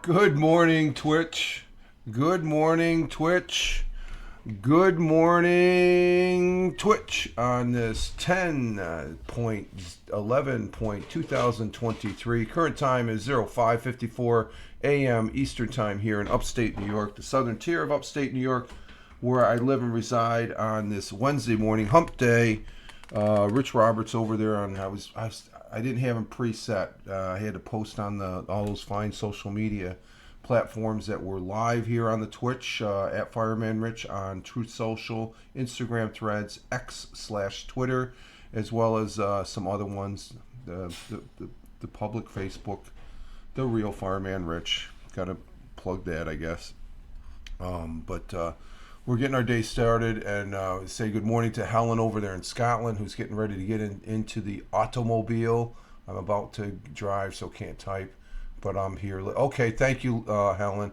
Good morning, Twitch. Good morning, Twitch. Good morning, Twitch, on this 10.11.2023. Current time is 05:54 a.m. Eastern Time here in Upstate New York, the southern tier of Upstate New York, where I live and reside on this Wednesday morning, hump day. Rich Roberts over there, and I didn't have him preset. I had to post on all those fine social media platforms that were live here on the Twitch at Fireman Rich on Truth Social, Instagram Threads, X/Twitter, as well as some other ones, the public Facebook, the real Fireman Rich. Got to plug that, I guess. But we're getting our day started, and say good morning to Helen over there in Scotland, who's getting ready to get into the automobile. I'm about to drive, so can't type, but I'm here. Okay, thank you, Helen.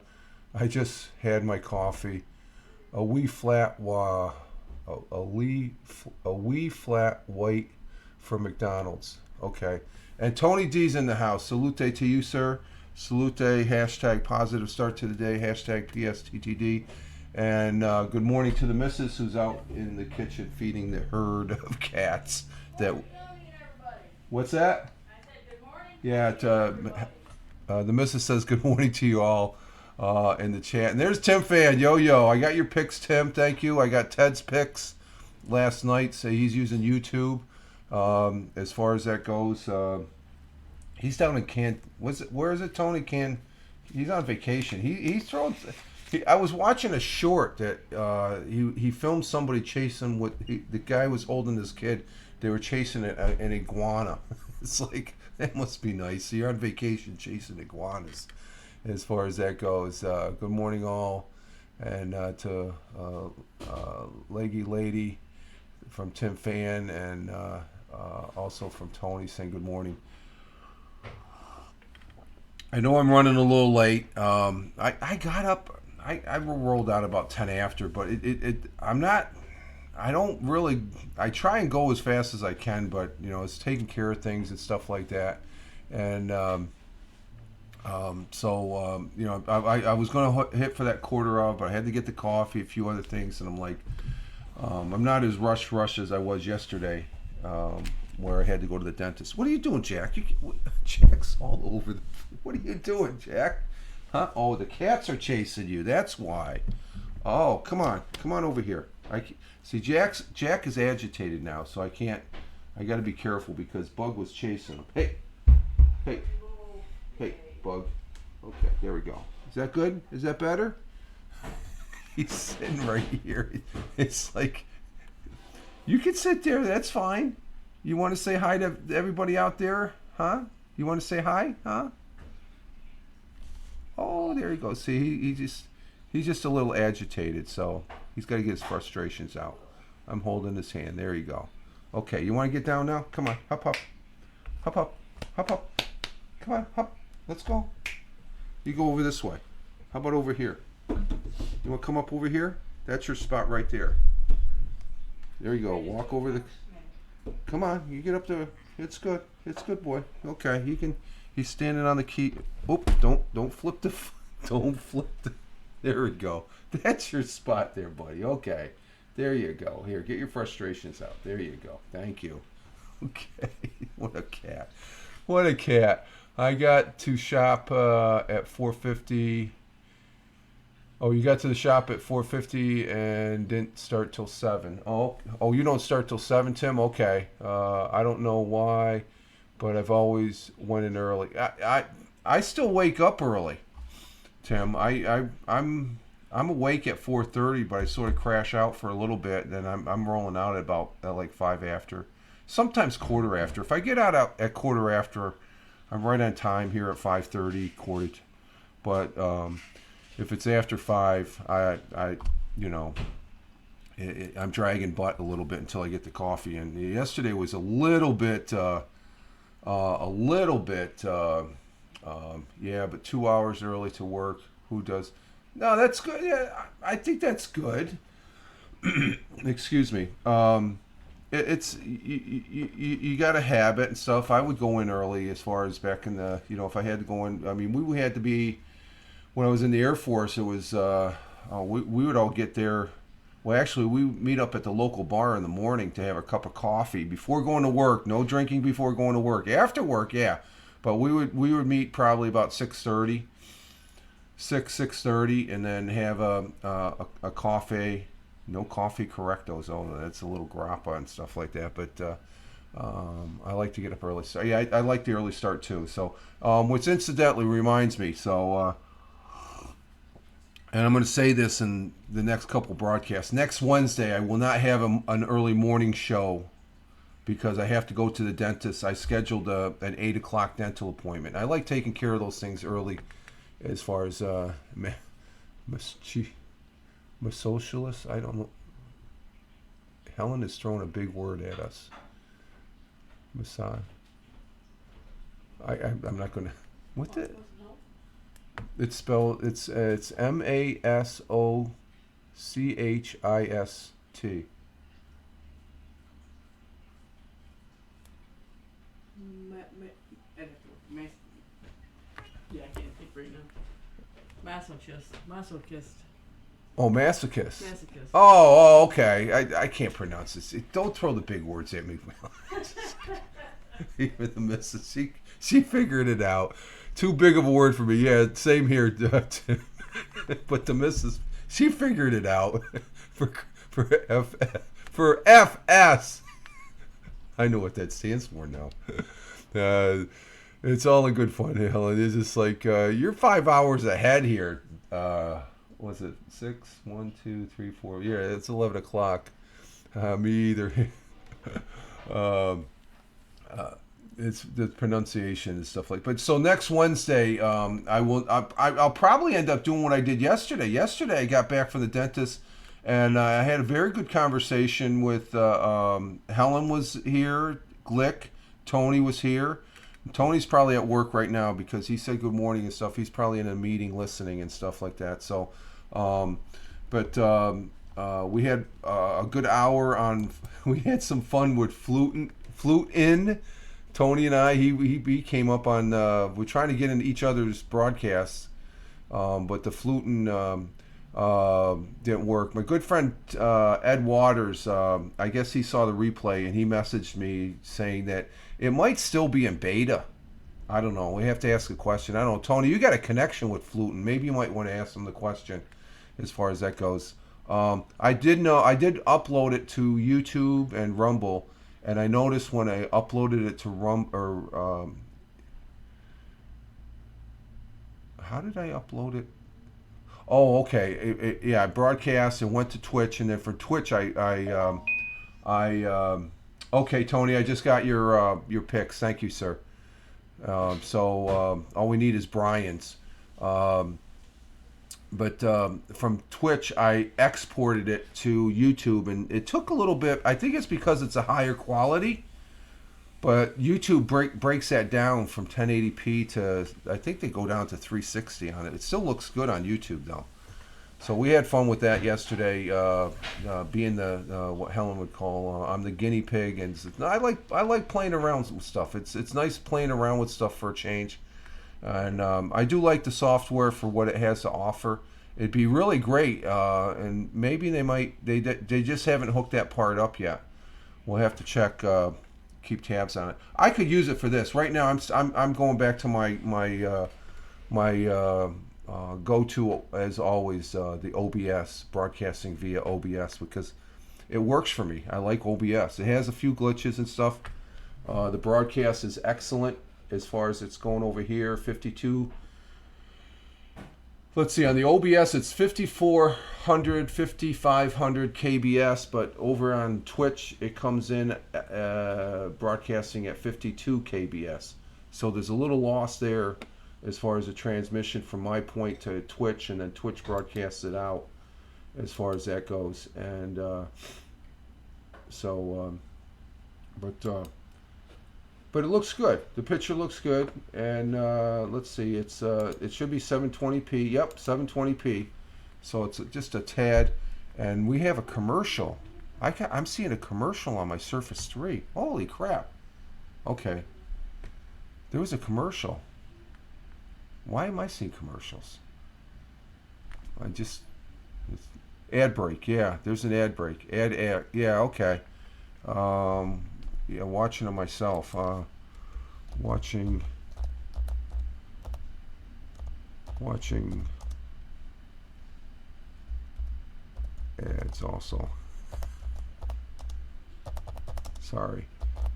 I just had my coffee, a wee flat white from McDonald's. Okay, and Tony D's in the house. Salute to you, sir. Salute. Hashtag positive start to the day. Hashtag PSTTD. And good morning to the missus who's out in the kitchen feeding the herd of cats. What's that? I said good morning. Yeah, the missus says good morning to you all in the chat. And there's Tim Fan. Yo. I got your pics, Tim. Thank you. I got Ted's pics last night. So he's using YouTube. As far as that goes, he's down in where is it, Tony? He's on vacation. He's throwing. I was watching a short that he filmed somebody chasing the guy was holding this kid. They were chasing an iguana. It's like, that must be nice. You're on vacation chasing iguanas, as far as that goes. Good morning, all, and to Leggy Lady from Tim Fan, and also from Tony saying good morning. I know I'm running a little late. I got up. I rolled out about 10 after, but I try and go as fast as I can, but it's taking care of things and stuff like that. And so I was going to hit for that quarter of, but I had to get the coffee, a few other things, and I'm like, I'm not as rush as I was yesterday, where I had to go to the dentist. What are you doing, Jack? Jack's all over what are you doing, Jack? Huh? Oh, the cats are chasing you. That's why. Oh, come on over here. See, Jack is agitated now, so I can't. I got to be careful because Bug was chasing him. Hey, Bug. Okay, there we go. Is that good? Is that better? He's sitting right here. It's like, you can sit there. That's fine. You want to say hi to everybody out there, huh? You want to say hi, huh? Oh, there he goes. See, he's just a little agitated, so he's got to get his frustrations out. I'm holding his hand. There you go. Okay, you want to get down now? Come on, hop up. Come on, hop. Let's go. You go over this way. How about over here? You want to come up over here? That's your spot right there. There you go. Walk over the. Come on, you get up there. It's good. It's good, boy. Okay, he can. He's standing on the key. Oh, don't flip the. Don't flip the. There we go. That's your spot there, buddy. Okay, there you go. Here, get your frustrations out. There you go. Thank you. Okay, what a cat. What a cat. I got to shop at 4:50. Oh, you got to the shop at 4:50 and didn't start till 7. Oh, you don't start till 7, Tim? Okay. I don't know why, but I've always went in early. I still wake up early, Tim. I'm awake at 4:30, but I sort of crash out for a little bit, and then I'm rolling out at like 5 after. Sometimes quarter after. If I get out at quarter after, I'm right on time here at 5:30, quarter. But if it's after 5, I'm dragging butt a little bit until I get the coffee. And yesterday was a little bit, but 2 hours early to work. Who does? No, that's good. Yeah, I think that's good. Excuse me. It's you got a habit and stuff. I would go in early as far as back in the, if I had to go in. I mean, we had to be when I was in the Air Force, it was we would all get there. Well, actually, we meet up at the local bar in the morning to have a cup of coffee before going to work. No drinking before going to work. After work, yeah, but we would meet probably about 6:30, 6:30, and then have a coffee. No coffee correctos. Oh, that's a little grappa and stuff like that. But I like to get up early. So yeah, I like the early start too. So which incidentally reminds me. So. And I'm going to say this in the next couple broadcasts. Next Wednesday, I will not have an early morning show because I have to go to the dentist. I scheduled an 8 o'clock dental appointment. I like taking care of those things early as far as socialist. I don't know. Helen is throwing a big word at us. Massage. I'm not going to. What the? It's spelled. It's MASOCHIST. Yeah, I can't think right now. Masochist. Oh, masochist. Masochist. Oh, okay. I can't pronounce this. Don't throw the big words at me. Even the missus, she figured it out. Too big of a word for me. Yeah, same here. But the missus, she figured it out for FS. I know what that stands for now. It's all in good fun, Helen. It's just like you're 5 hours ahead here. Was it 6? 1, 2, 3, 4? Yeah, it's 11 o'clock. Me either. It's the pronunciation and stuff like. But so next Wednesday, I'll probably end up doing what I did yesterday. Yesterday, I got back from the dentist, and I had a very good conversation with Helen was here, Glick, Tony was here. Tony's probably at work right now because he said good morning and stuff. He's probably in a meeting listening and stuff like that. So, we had a good hour on. We had some fun with flute in. Tony and I, he came up on. We're trying to get in each other's broadcasts, but the fluting didn't work. My good friend Ed Waters, I guess he saw the replay and he messaged me saying that it might still be in beta. I don't know. We have to ask a question. I don't know. Tony, you got a connection with fluting. Maybe you might want to ask him the question as far as that goes. I did upload it to YouTube and Rumble. And I noticed when I uploaded it to how did I upload it? Oh, okay. I broadcast and went to Twitch, and then for Twitch, okay, Tony, I just got your pics. Thank you, sir. All we need is Brian's. But from Twitch, I exported it to YouTube, and it took a little bit. I think it's because it's a higher quality, but YouTube breaks that down from 1080p to, I think they go down to 360 on it. It still looks good on YouTube, though. So we had fun with that yesterday, being the what Helen would call I'm the guinea pig, and I like playing around with stuff. It's nice playing around with stuff for a change. And I do like the software for what it has to offer. It'd be really great, and maybe they just haven't hooked that part up yet. We'll have to check, keep tabs on it. I could use it for this right now. I'm going back to my go-to as always, the OBS, broadcasting via OBS, because it works for me. I like OBS. It has a few glitches and stuff. The broadcast is excellent. As far as it's going over here, 52. Let's see, on the OBS it's 5400, 5500 KBS, but over on Twitch it comes in broadcasting at 52 KBS. So there's a little loss there as far as the transmission from my point to Twitch, and then Twitch broadcasts it out as far as that goes. And but it looks good. The picture looks good, and let's see. It should be 720p. Yep, 720p. So it's just a tad, and we have a commercial. I'm seeing a commercial on my Surface 3. Holy crap! Okay, there was a commercial. Why am I seeing commercials? I just ad break. Yeah, there's an ad break. Ad. Yeah, okay. Yeah, watching it myself. Watching ads also. Sorry.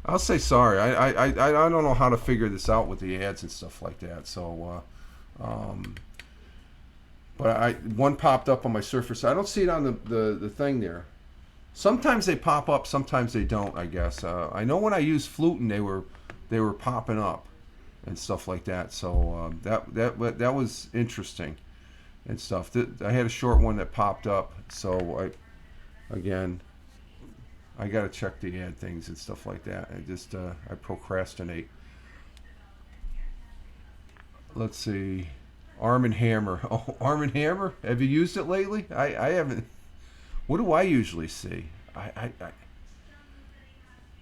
I'll say sorry. I don't know how to figure this out with the ads and stuff like that. So, but one popped up on my Surface. I don't see it on the thing there. Sometimes they pop up, sometimes they don't. I guess. I know when I used Flutin, they were popping up and stuff like that. So that was interesting and stuff. I had a short one that popped up. So I got to check the ad things and stuff like that. I procrastinate. Let's see. Arm and Hammer. Oh, Arm and Hammer? Have you used it lately? I haven't. What do I usually see?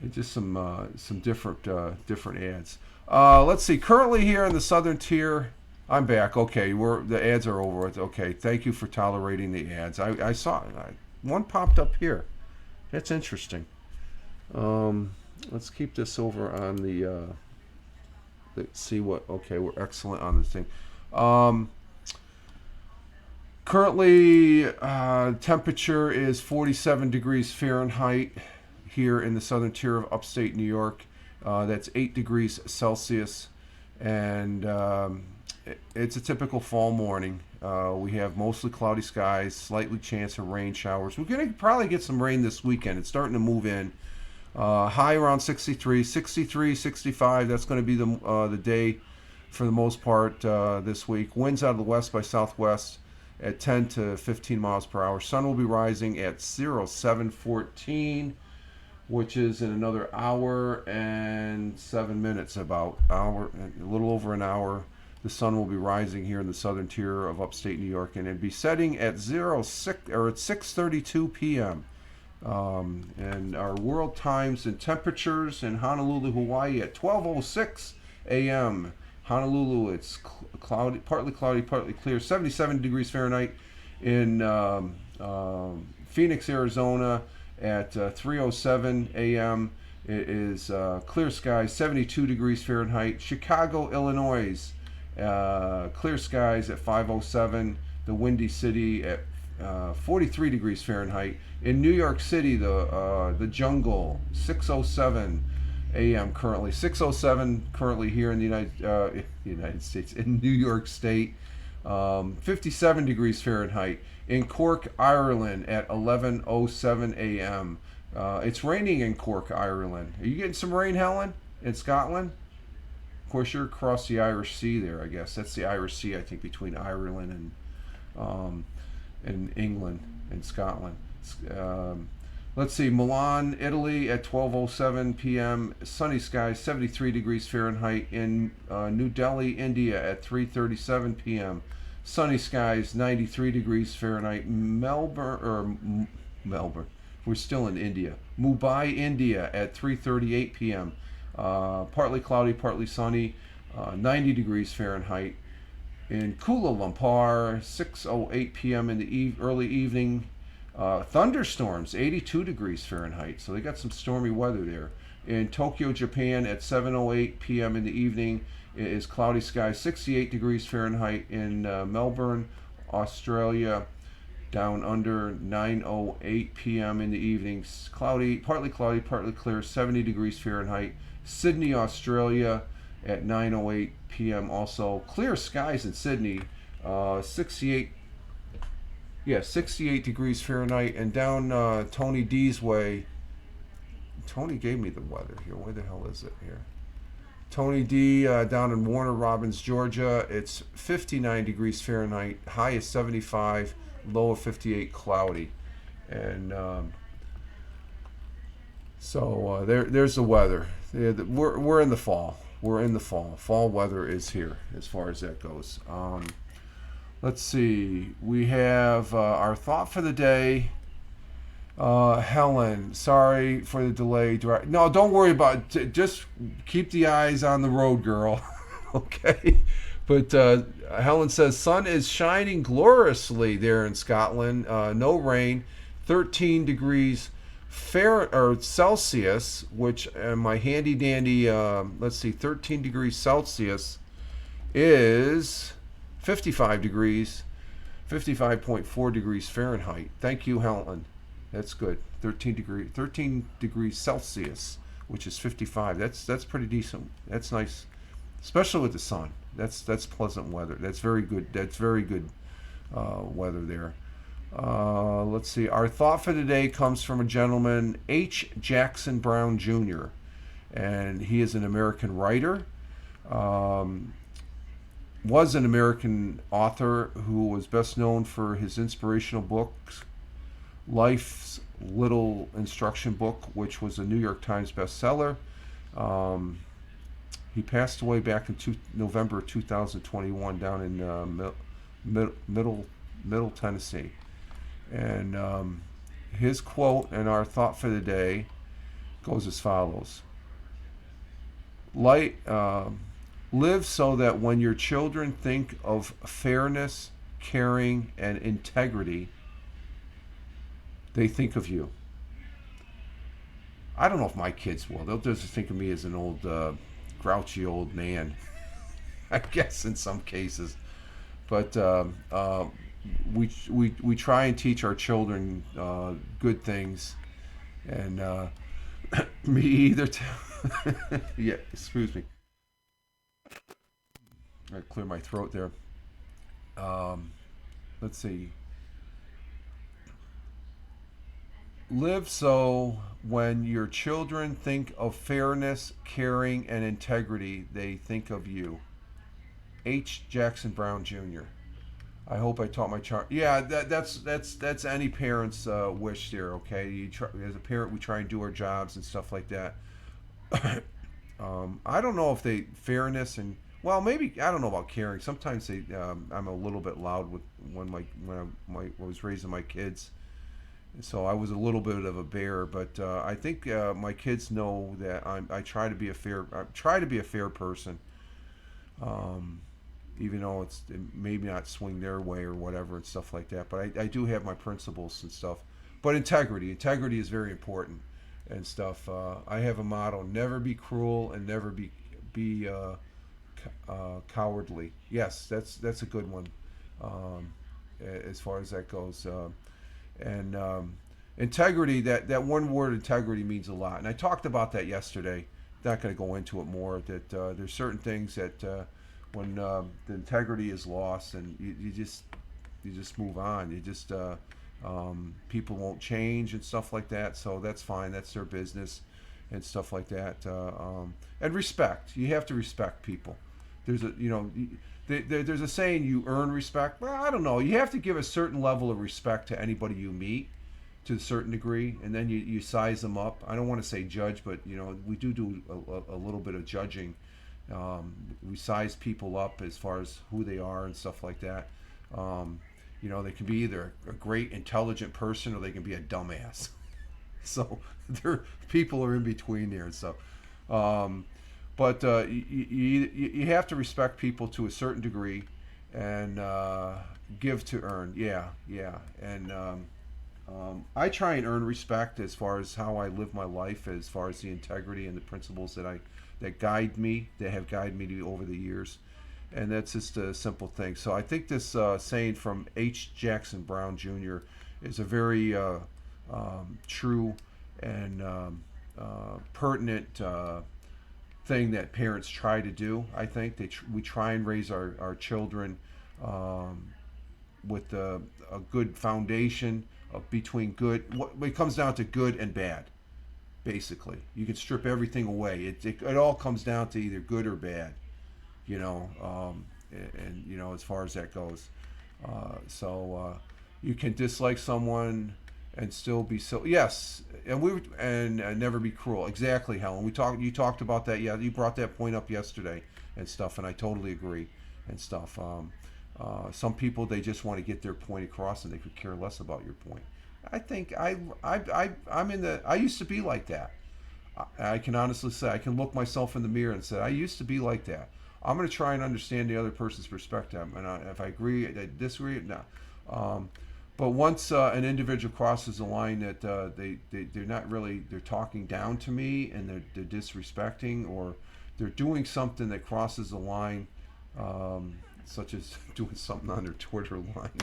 Just some different ads. Let's see. Currently here in the Southern Tier, I'm back. Okay, the ads are over with. Okay, thank you for tolerating the ads. I saw one popped up here. That's interesting. Let's keep this over on the. Let's see what. Okay, we're excellent on this thing. Currently, temperature is 47 degrees Fahrenheit here in the Southern Tier of upstate New York. That's 8 degrees Celsius, and it's a typical fall morning. We have mostly cloudy skies, slightly chance of rain showers. We're going to probably get some rain this weekend. It's starting to move in. High around 63, 65. That's going to be the day for the most part this week. Winds out of the west by southwest at 10 to 15 miles per hour. Sun will be rising at 07:14, which is in another hour and 7 minutes, a little over an hour. The sun will be rising here in the Southern Tier of upstate New York, and it'd be setting at 6:32 p.m. And our world times and temperatures in Honolulu, Hawaii at 12:06 a.m. Honolulu, it's cloudy, partly clear, 77 degrees Fahrenheit. In Phoenix, Arizona, at 3:07 a.m. it is clear skies, 72 degrees Fahrenheit. Chicago, Illinois, clear skies at 5:07. The Windy City at 43 degrees Fahrenheit. In New York City, the jungle, 6:07 a.m. currently. 6:07 currently here in the United States, in New York State. 57 degrees Fahrenheit. In Cork, Ireland at 11:07 a.m. It's raining in Cork, Ireland. Are you getting some rain, Helen, in Scotland? Of course, you're across the Irish Sea there, I guess. That's the Irish Sea, I think, between Ireland and England and Scotland. Let's see, Milan, Italy at 12:07 p.m. Sunny skies, 73 degrees Fahrenheit. In New Delhi, India at 3:37 p.m. Sunny skies, 93 degrees Fahrenheit. Melbourne. We're still in India. Mumbai, India at 3:38 p.m. Partly cloudy, partly sunny, 90 degrees Fahrenheit. In Kuala Lumpur, 6:08 p.m. in the early evening. Thunderstorms, 82 degrees Fahrenheit. So they got some stormy weather there. In Tokyo, Japan, at 7:08 p.m. in the evening, it is cloudy skies, 68 degrees Fahrenheit. In Melbourne, Australia, down under, 9:08 p.m. in the evening, cloudy, partly clear, 70 degrees Fahrenheit. Sydney, Australia, at 9:08 p.m. also clear skies in Sydney, 68 degrees Fahrenheit. And down Tony D's way, Tony gave me the weather here. Where the hell is it here? Tony D, down in Warner Robins, Georgia, it's 59 degrees Fahrenheit, high is 75, low of 58, cloudy. And there's the weather. We're in the fall. Fall weather is here as far as that goes. Let's see. We have our thought for the day. Helen, sorry for the delay. No, don't worry about it. Just keep the eyes on the road, girl. Okay? But Helen says, sun is shining gloriously there in Scotland. No rain. 13 degrees Celsius, which my handy dandy, let's see, 13 degrees Celsius is 55 degrees, 55.4 degrees Fahrenheit. Thank you, Helen. That's good. 13 degrees Celsius, which is 55. That's pretty decent. That's nice, especially with the sun. That's pleasant weather. That's very good. That's very good weather there. Let's see. Our thought for today comes from a gentleman, H. Jackson Brown Jr., and he is an American writer. Was an American author who was best known for his inspirational books, Life's Little Instruction Book, which was a New York Times bestseller. He passed away back in November 2021 down in Middle Tennessee. And his quote and our thought for the day goes as follows. Live so that when your children think of fairness, caring, and integrity, they think of you. I don't know if my kids will. They'll just think of me as an old, grouchy old man, I guess, in some cases. But we try and teach our children good things, and me either. Yeah, excuse me. I clear my throat there. Let's see. Live so when your children think of fairness, caring, and integrity, they think of you. H. Jackson Brown Jr. I hope I taught my child. Yeah, that's any parent's wish there. Okay, as a parent, we try and do our jobs and stuff like that. I don't know if fairness and, well, maybe, I don't know about caring. Sometimes I'm a little bit loud when I was raising my kids, so I was a little bit of a bear. But I think my kids know that I try to be a fair person. Even though it maybe not swing their way or whatever and stuff like that. But I do have my principles and stuff. But integrity is very important and stuff. I have a motto: never be cruel and never be cowardly. Yes, that's a good one as far as that goes. And integrity, that one word integrity means a lot. And I talked about that yesterday. Not going to go into it more. That there's certain things that when the integrity is lost, and you just move on. You just people won't change and stuff like that. So that's fine. That's their business and stuff like that. And respect. You have to respect people. There's there's a saying, you earn respect. Well, I don't know. You have to give a certain level of respect to anybody you meet, to a certain degree, and then you size them up. I don't want to say judge, but we do a little bit of judging. We size people up as far as who they are and stuff like that. They can be either a great intelligent person or they can be a dumbass. So people are in between there and stuff. But you have to respect people to a certain degree, and give to earn. Yeah. And I try and earn respect as far as how I live my life, as far as the integrity and the principles that have guided me over the years. And that's just a simple thing. So I think this saying from H. Jackson Brown Jr. is a very true and pertinent thing that parents try to do. I think we try and raise our children with a good foundation between good. It comes down to good and bad. Basically, you can strip everything away. It all comes down to either good or bad. And as far as that goes, so you can dislike someone and still be so, yes, and never be cruel. Exactly, Helen. You talked about that. Yeah, you brought that point up yesterday and stuff, and I totally agree and stuff. Some people, they just want to get their point across, and they could care less about your point. I think I used to be like that. I can honestly say, I can look myself in the mirror and say, I used to be like that. I'm going to try and understand the other person's perspective, and if I agree, I disagree, no. Um, but once an individual crosses a line that they're not really, they're talking down to me, and they're disrespecting, or they're doing something that crosses the line, such as doing something on their Twitter line.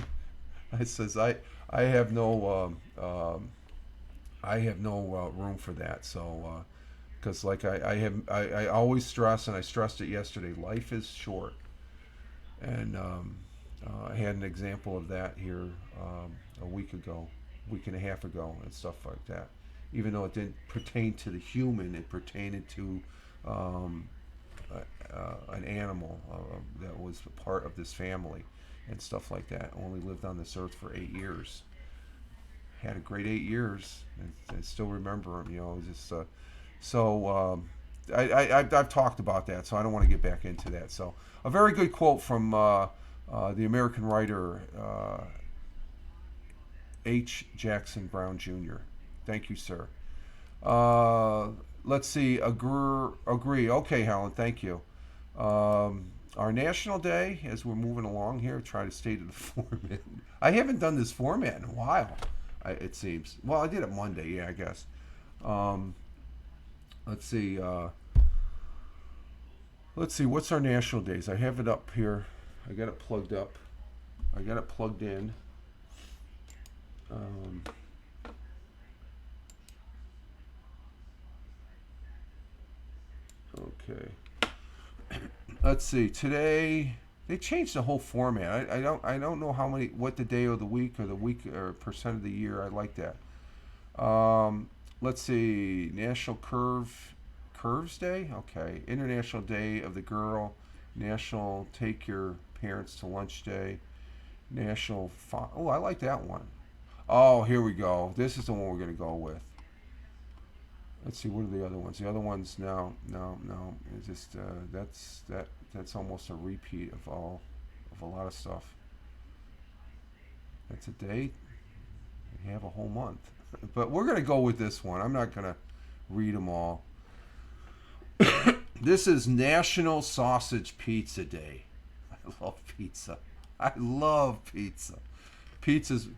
I says I have no room for that. So because like I always stress, and I stressed it yesterday, life is short, and I had an example of that here a week and a half ago, and stuff like that. Even though it didn't pertain to the human, it pertained to um, an animal that was a part of this family and stuff like that. Only lived on this earth for 8 years. Had a great 8 years, and I still remember him. Just so. I've talked about that, so I don't want to get back into that. So, a very good quote from the American writer H. Jackson Brown Jr. Thank you, sir. Let's see. Agree. Okay, Helen. Thank you. Our national day, as we're moving along here, try to stay to the format. I haven't done this format in a while. It seems. Well, I did it Monday. Yeah, I guess. Let's see. Let's see. What's our national days? I have it up here. I got it plugged up. I got it plugged in. Okay. Let's see. Today they changed the whole format. I don't know what the day of the week or percent of the year. I like that. Let's see. National Curves Day. Okay. International Day of the Girl. National Take Your Parents to Lunch Day. National. Oh, I like that one. Oh, here we go. This is the one we're gonna go with. Let's see, what are the other ones? The other ones, no. It's just that's almost a repeat of a lot of stuff. That's a date. We have a whole month, but we're gonna go with this one. I'm not gonna read them all. This is National Sausage Pizza Day. I love pizza. I love pizza. Pizza's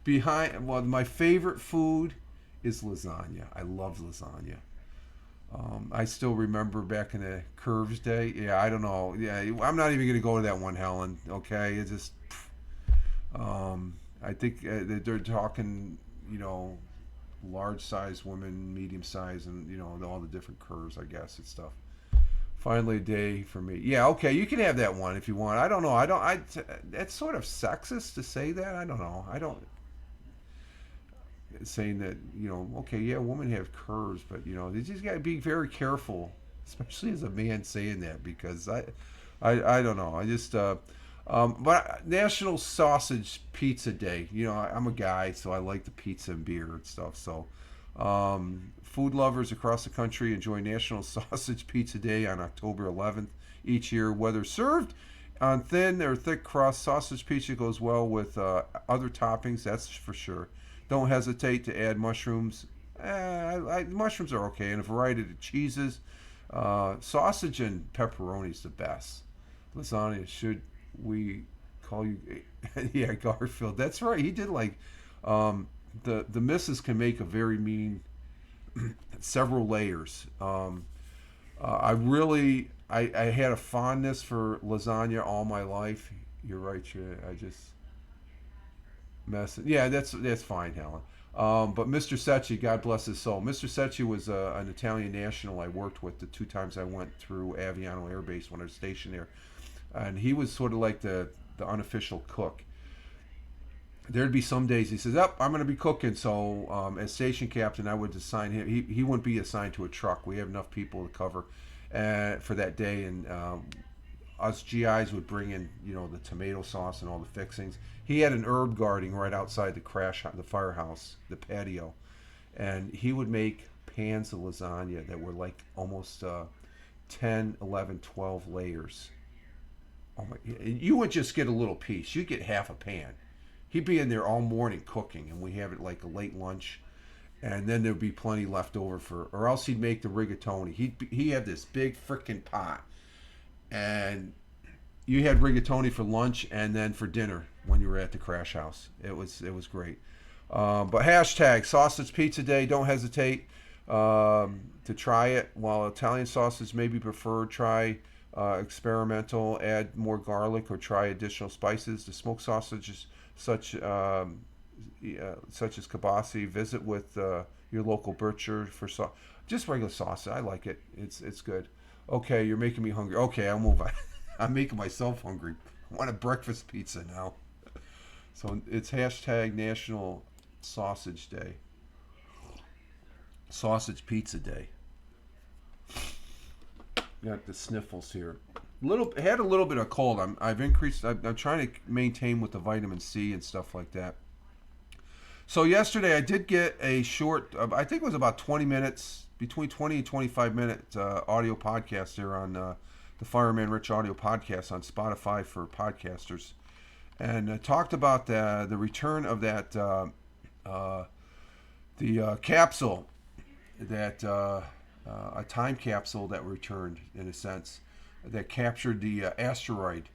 behind. Well, my favorite food is lasagna. I love lasagna. I still remember back in the Curves Day. Yeah, I don't know. Yeah, I'm not even going to go to that one, Helen. Okay, it's just. I think they're talking, large size women, medium size, and all the different curves, I guess, and stuff. Finally, a day for me. Yeah, okay, you can have that one if you want. I don't know. That's sort of sexist to say that. I don't know. I don't. Saying that okay, yeah, women have curves, but they just got to be very careful, especially as a man saying that, because I don't know. I just but National Sausage Pizza Day. I'm a guy, so I like the pizza and beer and stuff. So food lovers across the country enjoy National Sausage Pizza Day on October 11th each year. Whether served on thin or thick crust, sausage pizza goes well with other toppings, that's for sure. Don't hesitate to add mushrooms. Mushrooms are okay, and a variety of cheeses. Sausage and pepperoni is the best. Lasagna, should we call you? Yeah, Garfield. That's right. He did like the missus can make a very mean several layers. I had a fondness for lasagna all my life. You're right. I just. Yeah, that's fine, Helen. But Mr. Secchi, God bless his soul. Mr. Secchi was an Italian national I worked with the 2 times I went through Aviano Air Base when I was stationed there, and he was sort of like the unofficial cook. There'd be some days he says, "Up, I'm going to be cooking." So as station captain, I would assign him. He wouldn't be assigned to a truck. We have enough people to cover for that day, and us GIs would bring in the tomato sauce and all the fixings. He had an herb garden right outside the firehouse, the patio, and he would make pans of lasagna that were like almost 10, 11, 12 layers. Oh my! You wouldn't just get a little piece; you'd get half a pan. He'd be in there all morning cooking, and we have it like a late lunch, and then there'd be plenty left over or else he'd make the rigatoni. He had this big frickin' pot. and you had rigatoni for lunch and then for dinner when you were at the Crash House. It was great. But hashtag Sausage Pizza Day. Don't hesitate to try it. While Italian sausage may be preferred, try experimental. Add more garlic or try additional spices. The smoked sausages, such as kibasi. Visit with your local butcher for just regular sausage. I like it. It's good. Okay, you're making me hungry. Okay, I'll move on. I'm making myself hungry. I want a breakfast pizza now. So it's hashtag National Sausage Day. Sausage Pizza Day. Got the sniffles here. Had a little bit of cold. I've increased. I'm trying to maintain with the vitamin C and stuff like that. So yesterday I did get a short. I think it was about 20 minutes, between 20 and 25 minute audio podcast there on the Fireman Rich audio podcast on Spotify for podcasters, and talked about the return of that the capsule, that a time capsule that returned, in a sense, that captured the asteroid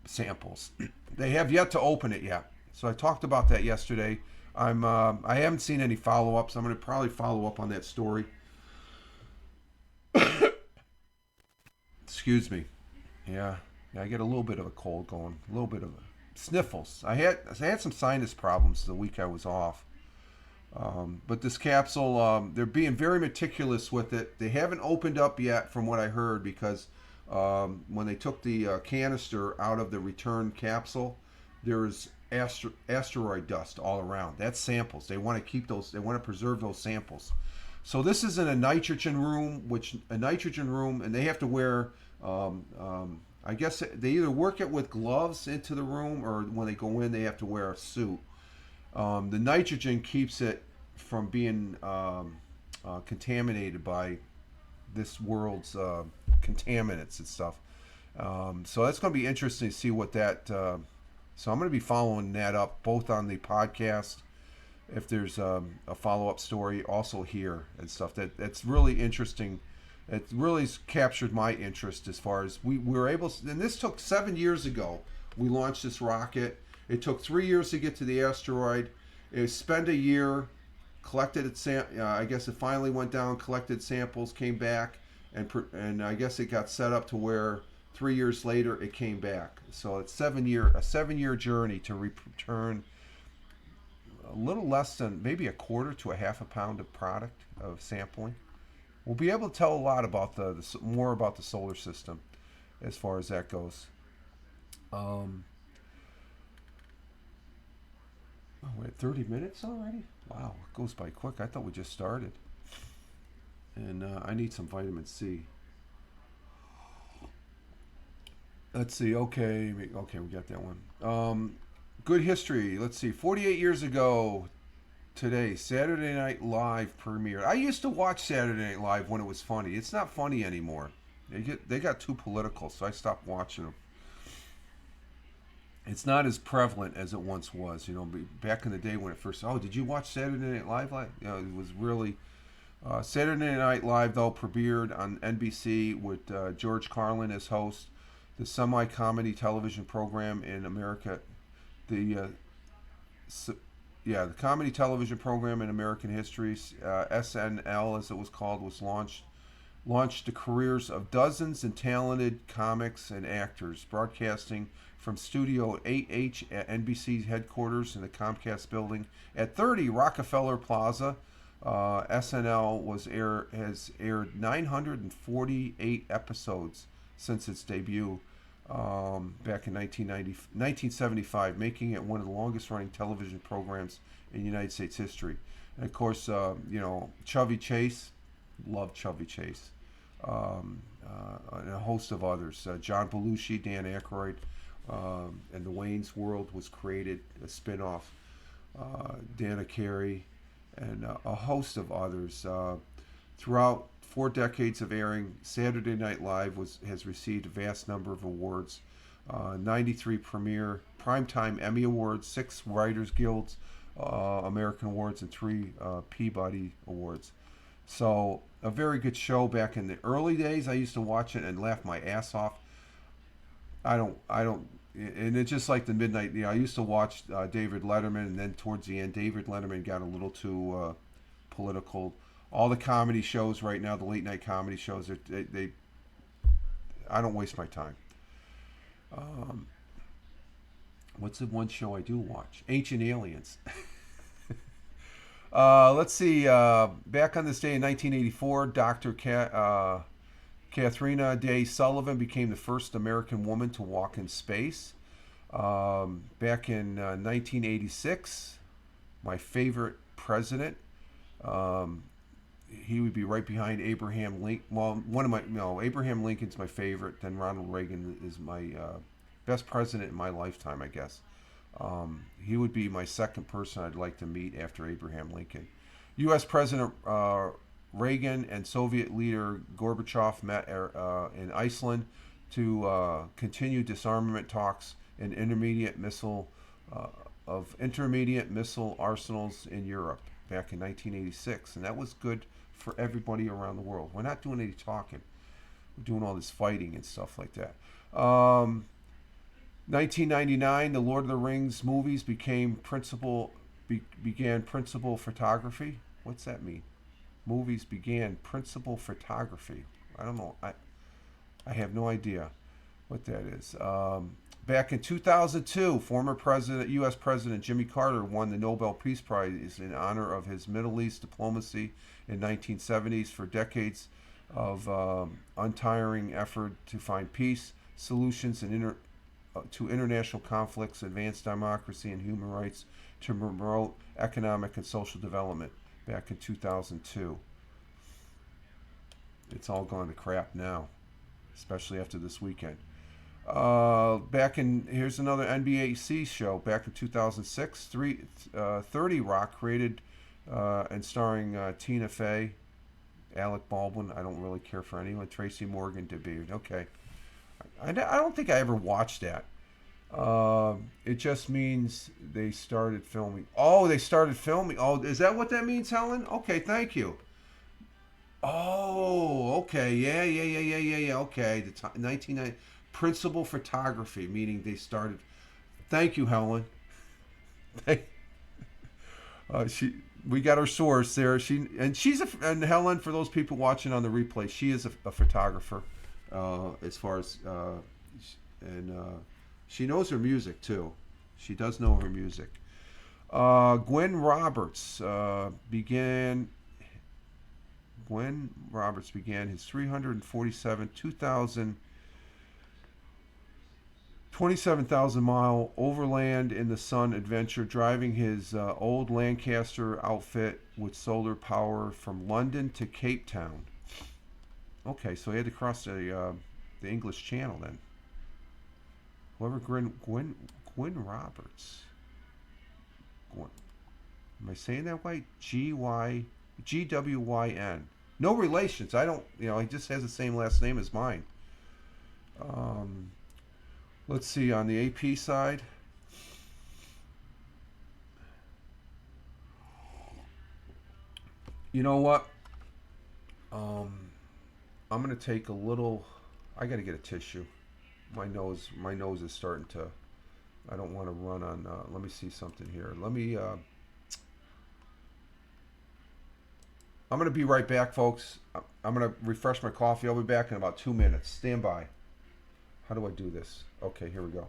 samples. They have yet to open it yet, so I talked about that yesterday. I haven't seen any follow-ups. I'm going to probably follow up on that story. Excuse me. Yeah, I get a little bit of a cold going, a little bit of sniffles. I had some sinus problems the week I was off. But this capsule, they're being very meticulous with it. They haven't opened up yet, from what I heard, because when they took the canister out of the return capsule, there's asteroid dust all around. That's samples. They want to keep those. They want to preserve those samples. So this is in a nitrogen room, and they have to wear. I guess they either work it with gloves into the room, or when they go in, they have to wear a suit. The nitrogen keeps it from being contaminated by this world's contaminants and stuff. So that's going to be interesting to see what that. So I'm going to be following that up, both on the podcast, if there's a follow-up story, also here and stuff. That's really interesting. It really captured my interest as far as we were able. And this took 7 years ago. We launched this rocket. It took 3 years to get to the asteroid. It spent a year, collected it. I guess it finally went down, collected samples, came back, and I guess it got set up to where 3 years later it came back. So it's a 7 year journey to return a little less than maybe a quarter to a half a pound of product of sampling. We'll be able to tell a lot about more about the solar system as far as that goes. We're at 30 minutes already? Wow, it goes by quick. I thought we just started. And I need some vitamin C. Let's see. Okay, we got that one. Good history. Let's see. 48 years ago today, Saturday Night Live premiered. I used to watch Saturday Night Live when it was funny. It's not funny anymore. They got too political, so I stopped watching them. It's not as prevalent as it once was. Back in the day when it first. Oh, did you watch Saturday Night Live? It was really. Saturday Night Live, though, premiered on NBC with George Carlin as host. The semi-comedy television program in America. The comedy television program in American history, SNL as it was called, was launched the careers of dozens of talented comics and actors, broadcasting from Studio 8H at NBC headquarters in the Comcast building at 30 Rockefeller Plaza. SNL has aired 948 episodes since its debut back in 1975, making it one of the longest running television programs in United States history. And of course, Chevy Chase, love Chevy Chase, and a host of others. John Belushi, Dan Aykroyd, and the Wayne's World was created, a spin-off. Dana Carey, and a host of others. Throughout 4 decades of airing, Saturday Night Live has received a vast number of awards. 93 premier Primetime Emmy Awards, 6 Writers Guilds American Awards, and 3 Peabody Awards. So a very good show back in the early days. I used to watch it and laugh my ass off. I don't, and it's just like the midnight. You know, I used to watch David Letterman, and then towards the end, David Letterman got a little too political. All the comedy shows right now, the late night comedy shows, they I don't waste my time. Um, what's the one show I do watch? Ancient Aliens. Let's see. Back on this day in 1984, Katharina Day Sullivan became the first American woman to walk in space. Back in 1986, my favorite president. Um, he would be right behind Abraham Lincoln. Well, Abraham Lincoln's my favorite. Then Ronald Reagan is my best president in my lifetime, I guess. He would be my second person I'd like to meet after Abraham Lincoln. U.S. President Reagan and Soviet leader Gorbachev met in Iceland to continue disarmament talks and intermediate missile arsenals in Europe back in 1986, and that was good for everybody around the world. We're not doing any talking; we're doing all this fighting and stuff like that. 1999, the Lord of the Rings movies began principal photography. What's that mean? Movies began principal photography. I don't know. I have no idea what that is. Back in 2002, former U.S. President Jimmy Carter won the Nobel Peace Prize in honor of his Middle East diplomacy in 1970s for decades of untiring effort to find peace, solutions, and to international conflicts, advance democracy and human rights, to promote economic and social development back in 2002. It's all gone to crap now, especially after this weekend. Here's another NBC show. Back in 2006, 30 Rock created and starring Tina Fey, Alec Baldwin. I don't really care for anyone. Tracy Morgan to be okay. I don't think I ever watched that. It just means they started filming. Oh, they started filming. Oh, is that what that means, Helen? Okay, thank you. Oh, okay. Yeah. Okay. 1990 principal photography, meaning they started. Thank you, Helen. We got our source there. And Helen, for those people watching on the replay, she is a photographer. As far as she knows her music too. She does know her music. Gwen Roberts began his 27,000 mile overland in the sun adventure, driving his old Lancaster outfit with solar power from London to Cape Town. Okay, so he had to cross the English Channel then. Whoever Gwen Roberts. Gwen. Am I saying that right? Gwyn. No relations. I don't. He just has the same last name as mine. Let's see on the AP side. You know what? I'm gonna take a little. I gotta get a tissue. My nose is starting to. I don't want to run on. Let me see something here. I'm gonna be right back, folks. I'm gonna refresh my coffee. I'll be back in about 2 minutes. Stand by. How do I do this? Okay, here we go.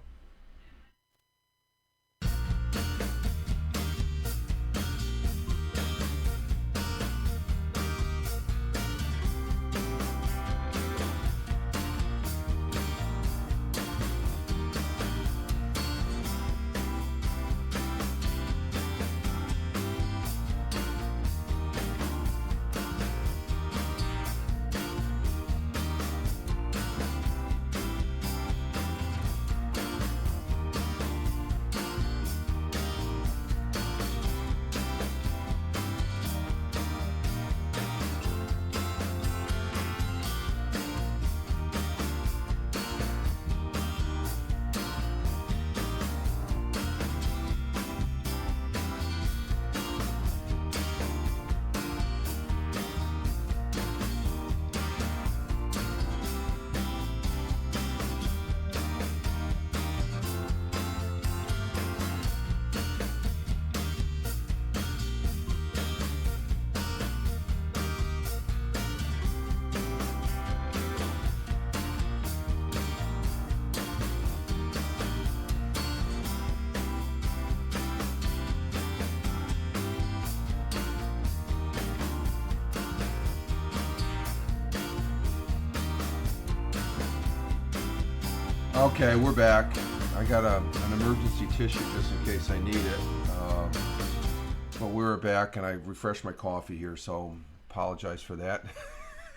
Okay, we're back. I got an emergency tissue just in case I need it. But we're back, and I refreshed my coffee here, so apologize for that.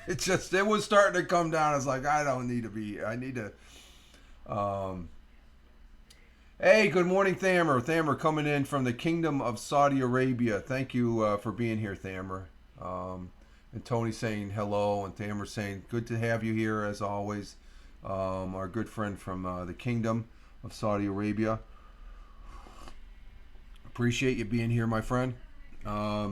It was starting to come down. I was like, I need to. Hey, good morning, Thamer. Thamer coming in from the Kingdom of Saudi Arabia. Thank you for being here, Thamer. And Tony saying hello, and Thamer saying good to have you here as always. Our good friend from the Kingdom of Saudi Arabia. Appreciate you being here, my friend. I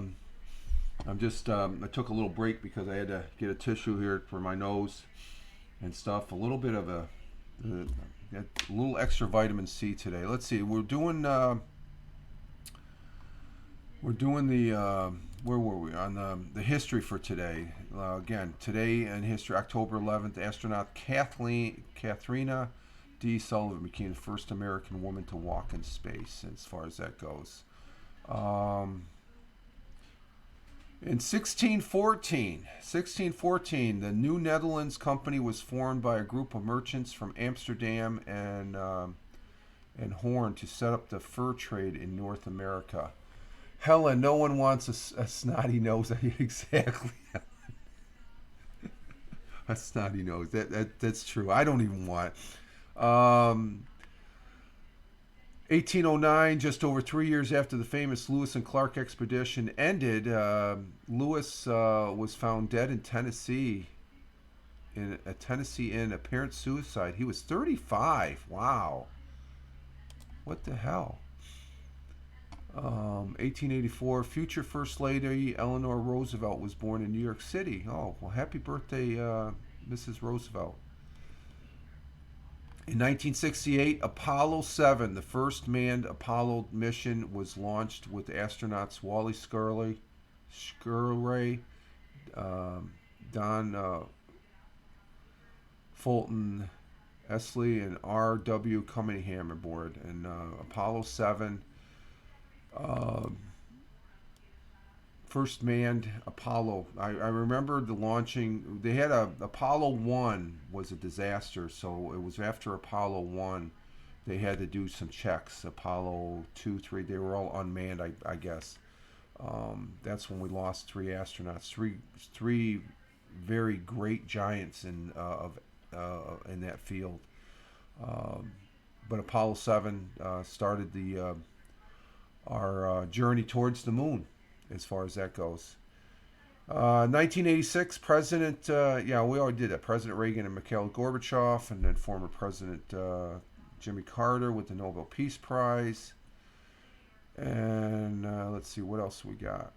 took a little break because I had to get a tissue here for my nose and stuff. A little bit of a little extra vitamin C today. Let's see. We're doing the where were we on the history for today? Again, today in history, October 11th, astronaut Katharina D. Sullivan became the first American woman to walk in space. As far as that goes, in 1614, the New Netherlands Company was formed by a group of merchants from Amsterdam and Hoorn to set up the fur trade in North America. Helen, no one wants a snotty nose. Exactly. A snotty nose. That's true. I don't even want it. 1809, just over 3 years after the famous Lewis and Clark expedition ended, Lewis was found dead in Tennessee, in a Tennessee inn, apparent suicide. He was 35. Wow. What the hell? 1884, future First Lady Eleanor Roosevelt was born in New York City. Oh, well, happy birthday, Mrs. Roosevelt. In 1968, Apollo 7, the first manned Apollo mission, was launched with astronauts Wally Schirra, Don Fulton Esley, and R.W. Cunningham aboard. And Apollo 7, first manned Apollo. I remember the launching. They had Apollo 1 was a disaster, so it was after Apollo 1 they had to do some checks. Apollo 2, 3, they were all unmanned, I guess. That's when we lost 3 astronauts, three very great giants in that field. But Apollo 7 started our journey towards the moon, as far as that goes. 1986, we already did that. President Reagan and Mikhail Gorbachev, and then former President Jimmy Carter with the Nobel Peace Prize. And let's see, what else we got?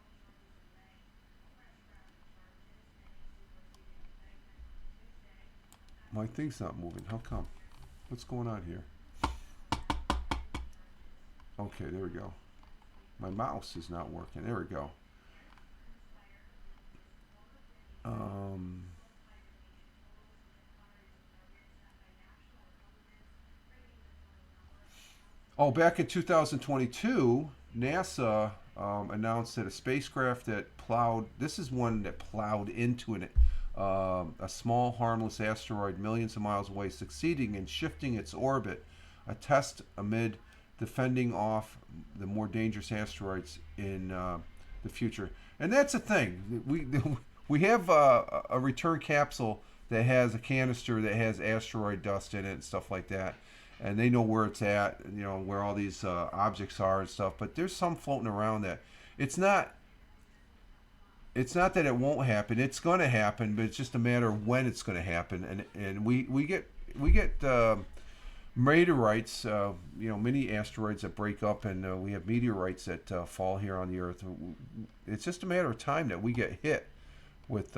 My thing's not moving. How come? What's going on here? Okay, there we go. My mouse is not working. There we go. Back in 2022, NASA announced that a spacecraft that plowed into a small harmless asteroid millions of miles away, succeeding in shifting its orbit, a test amid defending off the more dangerous asteroids in the future. And that's the thing. We have a return capsule that has a canister that has asteroid dust in it and stuff like that. And they know where it's at, where all these objects are and stuff. But there's some floating around that it's not that it won't happen. It's going to happen, but it's just a matter of when it's going to happen. And we get meteorites, mini asteroids that break up, and we have meteorites that fall here on the Earth. It's just a matter of time that we get hit with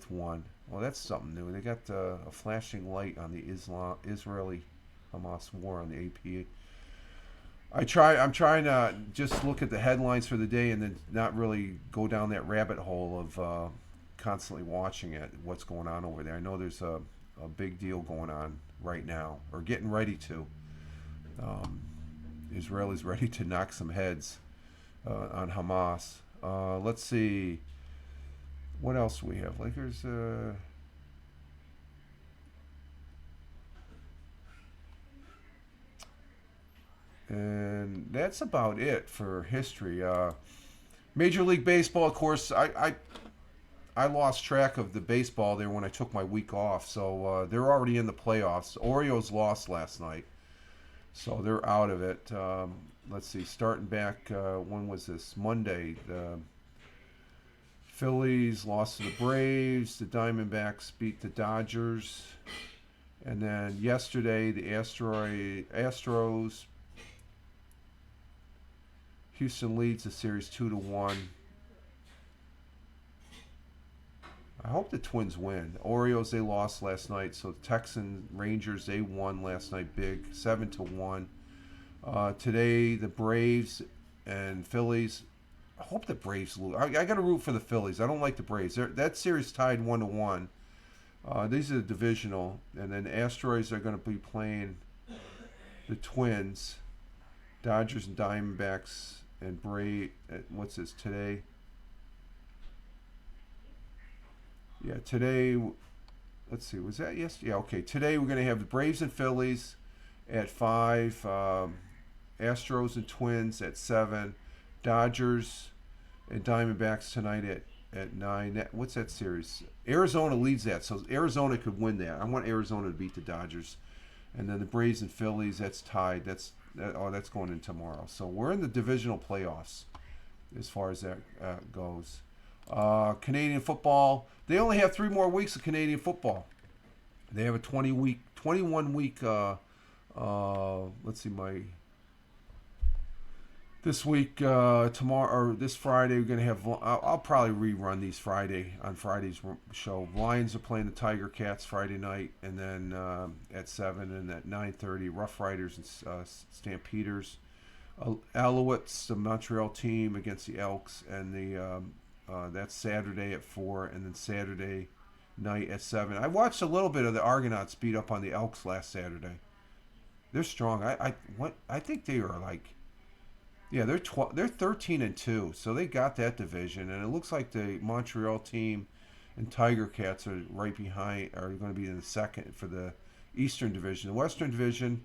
one. Well, that's something new. They got a flashing light on the Israeli-Hamas war on the AP. I'm trying to just look at the headlines for the day and then not really go down that rabbit hole of constantly watching what's going on over there. I know there's a big deal going on right now, or getting ready to. Israel is ready to knock some heads on Hamas. Let's see. What else we have? Lakers. And that's about it for history. Major League Baseball, of course, I lost track of the baseball there when I took my week off. So they're already in the playoffs. Orioles lost last night, so they're out of it. Let's see, starting back, when was this? Monday. The Phillies lost to the Braves. The Diamondbacks beat the Dodgers. And then yesterday, the Astros. Houston leads the series 2-1. I hope the Twins win. Orioles, they lost last night. So Texans, Rangers, they won last night big, 7-1. Today, the Braves and Phillies. I hope the Braves lose. I got to root for the Phillies. I don't like the Braves. That series tied 1-1. These are the divisional. And then the Astros are going to be playing the Twins, Dodgers and Diamondbacks, and what's this, today? Yeah, today, let's see, was that yesterday? Yeah, okay. Today we're going to have the Braves and Phillies at 5, Astros and Twins at 7, Dodgers and Diamondbacks tonight at 9. What's that series? Arizona leads that, so Arizona could win that. I want Arizona to beat the Dodgers. And then the Braves and Phillies, that's tied. That's going in tomorrow. So we're in the divisional playoffs as far as that goes. Canadian football, they only have 3 more weeks of Canadian football. They have a 21 week, let's see, this week, tomorrow, or this Friday, we're going to have, I'll probably rerun these on Friday's show. Lions are playing the Tiger Cats Friday night, and then at 7, and at 9:30, Rough Riders and Stampeders. Alouettes, the Montreal team, against the Elks, and that's Saturday at 4, and then Saturday night at 7. I watched a little bit of the Argonauts beat up on the Elks last Saturday. They're strong. I think they are like, yeah, they're 13-2, so they got that division, and it looks like the Montreal team and Tiger Cats are right behind, are going to be in the second for the Eastern Division. The Western Division,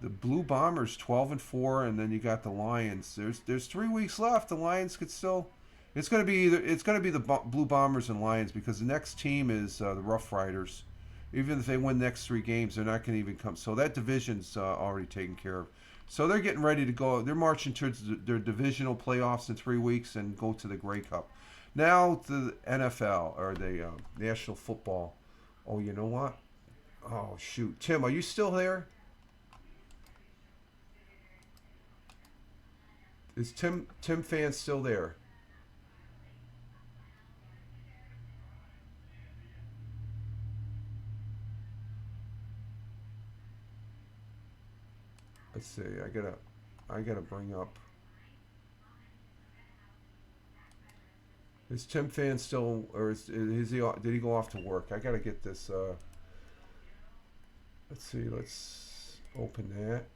the Blue Bombers 12-4, and then you got the Lions. There's 3 weeks left. The Lions could still. It's going to be the Blue Bombers and Lions, because the next team is the Rough Riders. Even if they win the next 3 games, they're not going to even come. So that division's already taken care of. So they're getting ready to go. They're marching towards their divisional playoffs in 3 weeks and go to the Grey Cup. Now to the NFL, or the National Football. Oh, you know what? Oh, shoot. Tim, are you still there? Is Tim Fan still there? Let's see. I gotta bring up. Is Tim Fan still, or is he? Did he go off to work? I gotta get this. Let's see. Let's open that.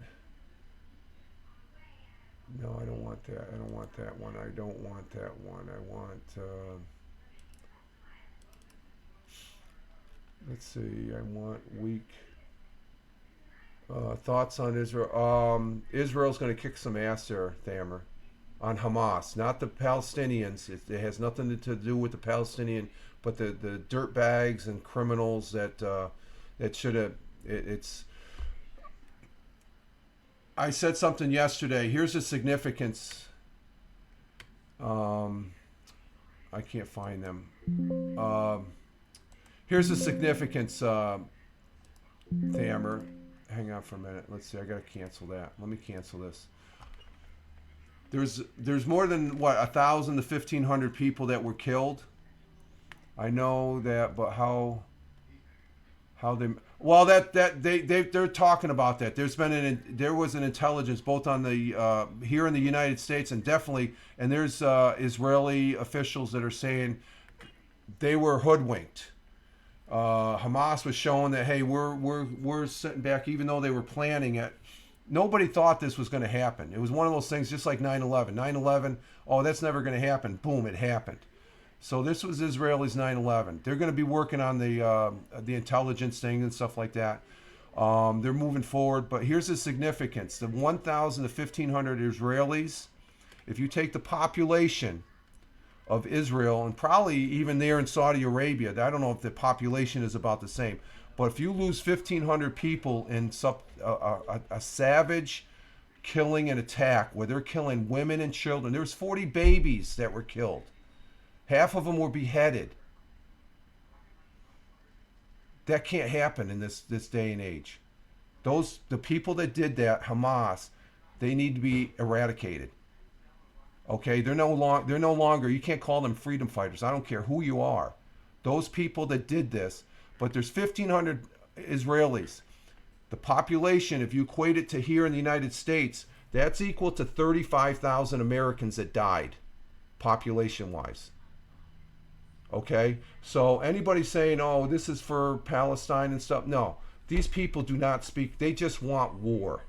No, I don't want that. I don't want that one. I don't want that one. I want. Let's see. I want week. Thoughts on Israel? Israel's going to kick some ass there, Thamer, on Hamas, not the Palestinians. It has nothing to do with the Palestinian, but the dirtbags and criminals that should have. It's. I said something yesterday. Here's the significance. I can't find them. Here's the significance, Thamer. Hang on for a minute. Let's see. I gotta cancel that. Let me cancel this. There's more than 1,000 to 1,500 people that were killed. I know that, but how they? Well, they're talking about that. There was an intelligence both on the here in the United States and definitely, and there's Israeli officials that are saying they were hoodwinked. Hamas was showing that, hey, we're sitting back, even though they were planning it. Nobody thought this was going to happen. It was one of those things, just like 9/11. 9/11, oh, that's never going to happen. Boom, it happened. So this was Israelis 9/11. They're going to be working on the intelligence thing and stuff like that. They're moving forward, but here's the significance: the 1,000 to 1,500 Israelis. If you take the population of Israel, and probably even there in Saudi Arabia, I don't know if the population is about the same, but if you lose 1,500 people in a savage killing and attack where they're killing women and children, there's 40 babies that were killed. Half of them were beheaded. That can't happen in this day and age. The people that did that, Hamas, they need to be eradicated. Okay, they're no longer. You can't call them freedom fighters. I don't care who you are. Those people that did this, but there's 1,500 Israelis. The population, if you equate it to here in the United States, that's equal to 35,000 Americans that died, population-wise. Okay, so anybody saying, "Oh, this is for Palestine and stuff," no, these people do not speak. They just want war,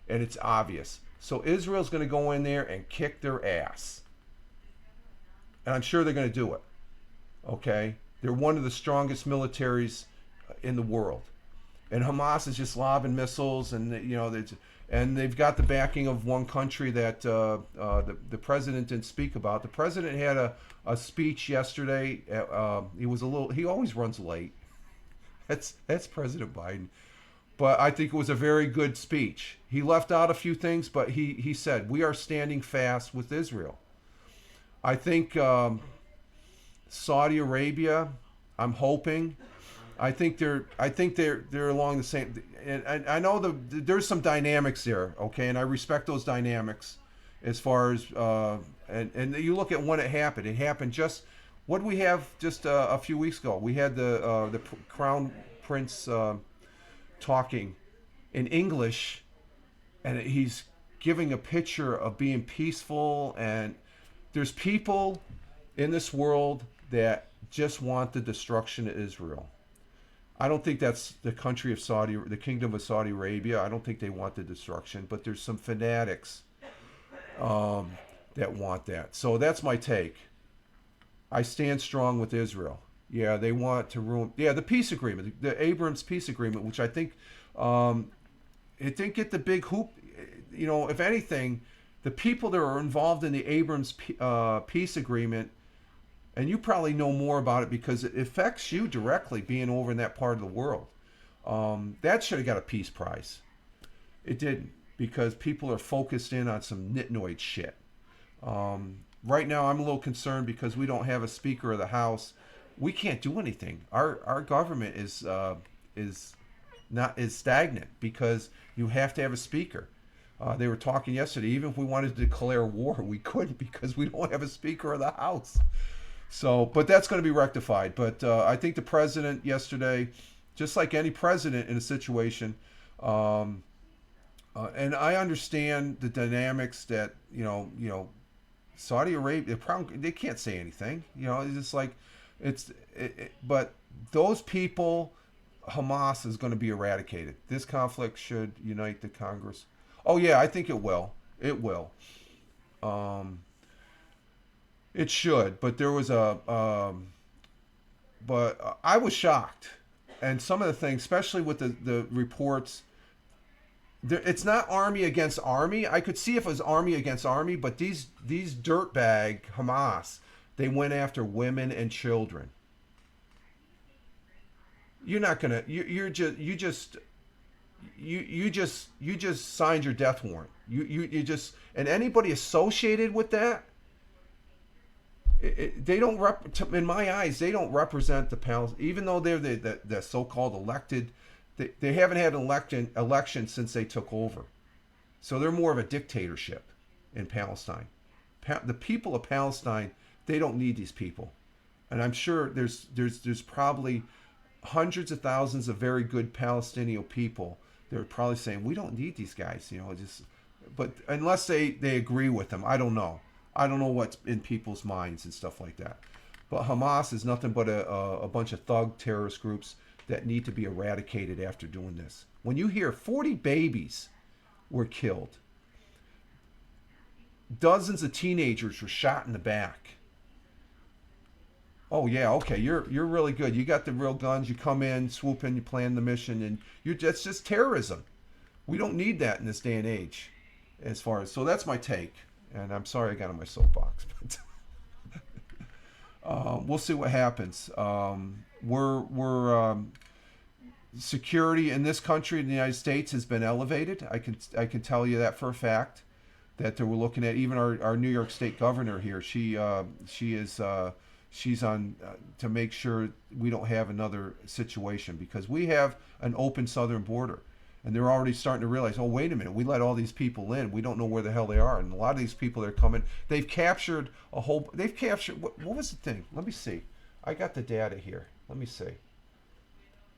and it's obvious. So Israel's going to go in there and kick their ass. And I'm sure they're going to do it. Okay? They're one of the strongest militaries in the world. And Hamas is just lobbing missiles, and they've got the backing of one country that the president didn't speak about. The president had a speech yesterday. He always runs late. That's President Biden. But I think it was a very good speech. He left out a few things, but he said, we are standing fast with Israel. I think Saudi Arabia, I'm hoping, I think they're along the same, and I know there's some dynamics there, okay, and I respect those dynamics as far as, and you look at when it happened just, what did we have just a few weeks ago? We had the Crown Prince talking in English, and he's giving a picture of being peaceful, and there's people in this world that just want the destruction of Israel. I don't think that's the kingdom of Saudi Arabia. I don't think they want the destruction, but there's some fanatics that want that. So that's my take. I stand strong with Israel. Yeah, they want to ruin. Yeah, the peace agreement, the Abrams peace agreement, which I think it didn't get the big hoop. If anything, the people that are involved in the Abrams peace agreement, and you probably know more about it because it affects you directly, being over in that part of the world. That should have got a peace prize. It didn't, because people are focused in on some nitnoid shit. Right now, I'm a little concerned because we don't have a Speaker of the House. We can't do anything. Our government is stagnant because you have to have a speaker. They were talking yesterday. Even if we wanted to declare war, we couldn't because we don't have a Speaker of the House. So, but that's going to be rectified. But I think the president yesterday, just like any president in a situation, and I understand the dynamics that Saudi Arabia, they can't say anything. It's just like but those people, Hamas is going to be eradicated. This conflict should unite the Congress. Oh yeah, I think it will. It will. It should, but there was but I was shocked, and some of the things, especially with the reports. It's not army against army. I could see if it was army against army, but these dirtbag Hamas, they went after women and children. You're not gonna. You just signed your death warrant. You just, and anybody associated with that, they don't in my eyes, they don't represent the Palestinians, even though they're the so-called elected. They haven't had an election since they took over, so they're more of a dictatorship in Palestine. The people of Palestine, they don't need these people, and I'm sure there's probably hundreds of thousands of very good Palestinian people. They're probably saying, we don't need these guys, but unless they agree with them, I don't know what's in people's minds and stuff like that. But Hamas is nothing but a bunch of thug terrorist groups that need to be eradicated after doing this. When you hear 40 babies were killed, dozens of teenagers were shot in the back. Oh yeah, okay. You're really good. You got the real guns. You come in, swoop in, you plan the mission, and you that's just terrorism. We don't need that in this day and age. As far as so, that's my take. And I'm sorry I got on my soapbox, but we'll see what happens. We're security in this country, in the United States, has been elevated. I can tell you that for a fact. That we're looking at even our New York State governor here. She's on to make sure we don't have another situation because we have an open southern border, and they're already starting to realize, oh wait a minute, we let all these people in, we don't know where the hell they are, and a lot of these people that are coming, they've captured what was the thing? Let me see. I got the data here. Let me see.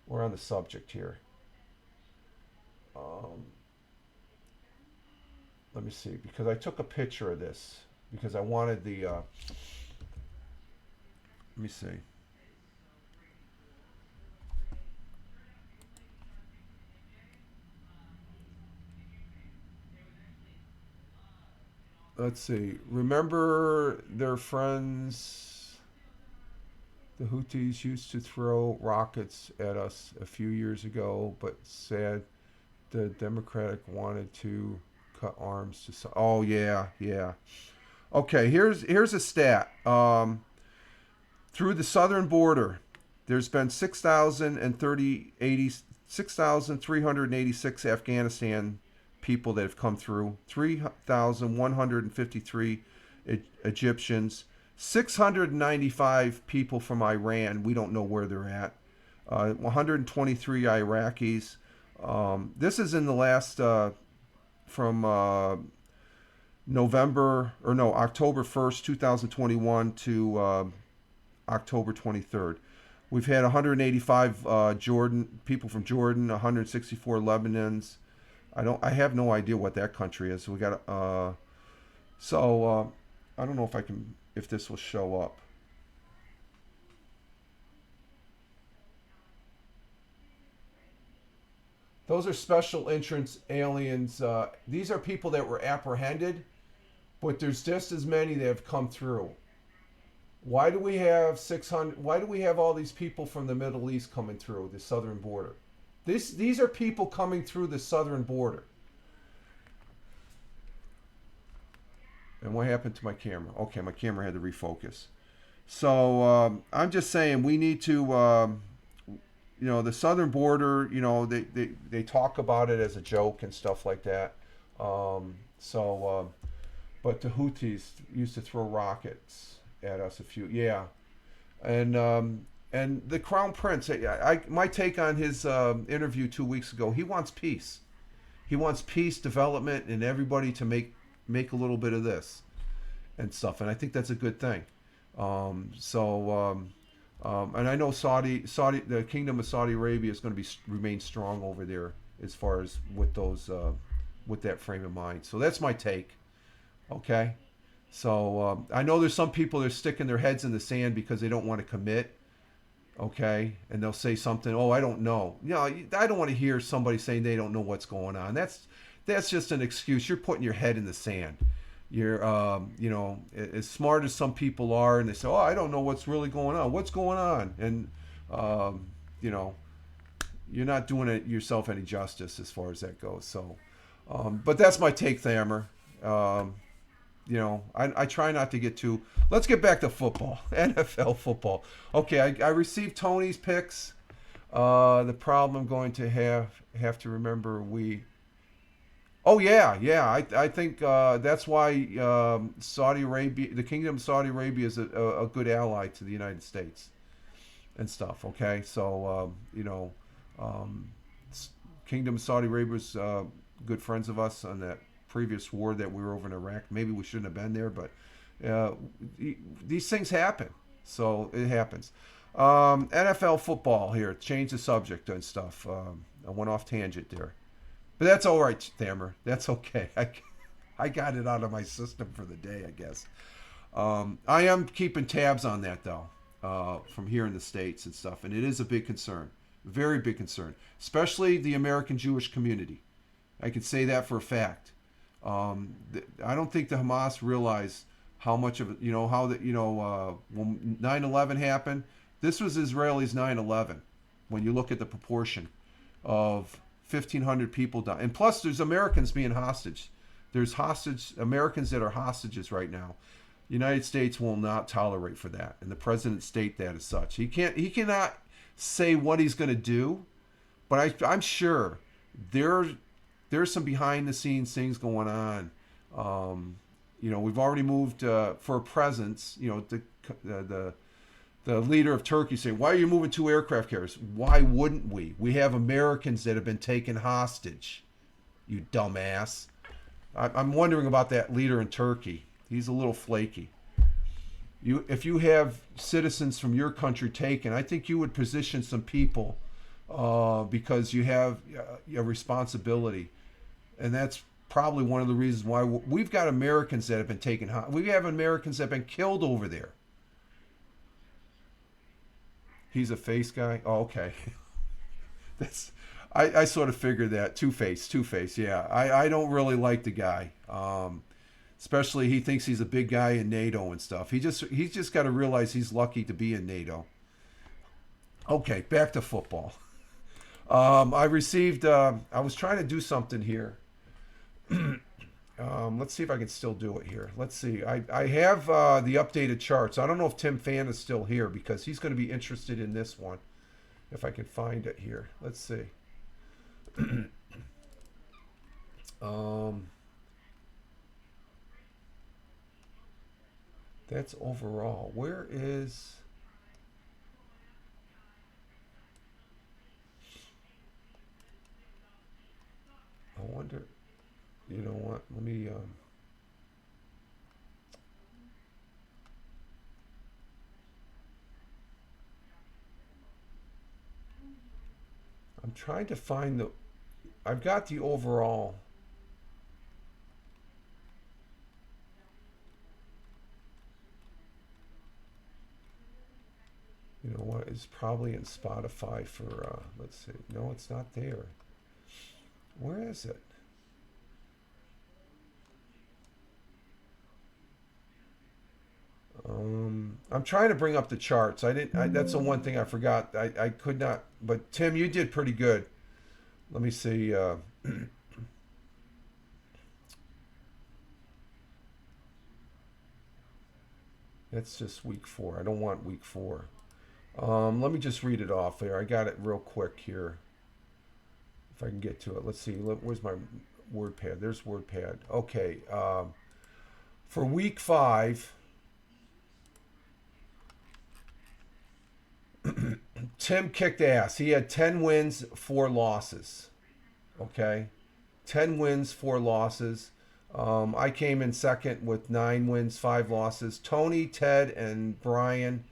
We're on the subject here. Let me see, because I took a picture of this because I wanted the. Let me see. Let's see. Remember their friends, the Houthis used to throw rockets at us a few years ago, but said the Democratic wanted to cut arms to. Oh yeah, yeah. Okay, here's a stat. Through the southern border, there's been 6,386 Afghanistan people that have come through, 3,153 Egyptians, 695 people from Iran. We don't know where they're at. 123 Iraqis. This is in the last from October 1st, 2021 to October 23rd. We've had 185 Jordan people from Jordan, 164 Lebanons. I have no idea what that country is. We got I don't know if this will show up. Those are special entrance aliens. These are people that were apprehended, but there's just as many that have come through. Why do we have 600? Why do we have all these people from the Middle East coming through the southern border? These are people coming through the southern border. And what happened to my camera? Okay, my camera had to refocus. So I'm just saying we need to, the southern border. They talk about it as a joke and stuff like that. But the Houthis used to throw rockets at us and the Crown Prince. My take on his interview 2 weeks ago. He wants peace. He wants peace, development, and everybody to make a little bit of this and stuff. And I think that's a good thing. And I know the Kingdom of Saudi Arabia is going to remain strong over there as far as with that frame of mind. So that's my take. Okay. So I know there's some people that are sticking their heads in the sand because they don't want to commit. Okay, and they'll say something. Oh, I don't know. I don't want to hear somebody saying they don't know what's going on. That's just an excuse. You're putting your head in the sand. You're as smart as some people are, and they say, oh, I don't know what's really going on. What's going on? And you're not doing it yourself any justice as far as that goes. So, but that's my take, Thammer. I try not to get too. Let's get back to football, NFL football. Okay, I received Tony's picks. The problem I'm going to have to remember Oh yeah. I think that's why Saudi Arabia, the Kingdom of Saudi Arabia, is a good ally to the United States and stuff. Okay, so Kingdom of Saudi Arabia was good friends of us on that previous war that we were over in Iraq. Maybe we shouldn't have been there, but these things happen. So it happens. NFL football here. Change the subject and stuff. I went off tangent there. But that's all right, Thammer. That's okay. I got it out of my system for the day, I guess. I am keeping tabs on that, though, from here in the States and stuff. And it is a big concern. Very big concern. Especially the American Jewish community. I can say that for a fact. I don't think the Hamas realize how much of it, how that, when 9/11 happened, this was Israelis 9/11. When you look at the proportion of 1,500 people died, and plus there's Americans being hostage. There's Americans that are hostages right now. The United States will not tolerate for that, and the president state that as such. He cannot say what he's going to do, but I'm sure there's some behind the scenes things going on. We've already moved for a presence. The leader of Turkey saying, "Why are you moving 2 aircraft carriers?" Why wouldn't we? We have Americans that have been taken hostage. You dumbass. I'm wondering about that leader in Turkey. He's a little flaky. If you have citizens from your country taken, I think you would position some people because you have a responsibility, and that's probably one of the reasons why we've got Americans that have been taken. We have Americans that have been killed over there. He's a face guy. Oh, okay. I sort of figured that. Two-Face. Yeah, I don't really like the guy. Especially he thinks he's a big guy in NATO and stuff. He's just got to realize he's lucky to be in NATO. Okay, back to football. I received. I was trying to do something here. Let's see if I can still do it here. Let's see. I have the updated charts. I don't know if Tim Fan is still here because he's going to be interested in this one. If I can find it here. Let's see. That's overall. Where is... I wonder... You know what? Let me... I'm trying to find the... I've got the overall... You know what? It's probably in Spotify for... let's see. No, it's not there. Where is it? I'm trying to bring up the charts. That's the one thing I forgot. I could not. But Tim, you did pretty good. Let me see. That's just week 4. I don't want week 4. Let me just read it off there. I got it real quick here. If I can get to it. Let's see. Where's my WordPad? There's WordPad. Okay. For week 5. Tim kicked ass. He had 10 wins, 4 losses. Okay? 10 wins, 4 losses. I came in second with 9 wins, 5 losses. Tony, Ted, and Brian,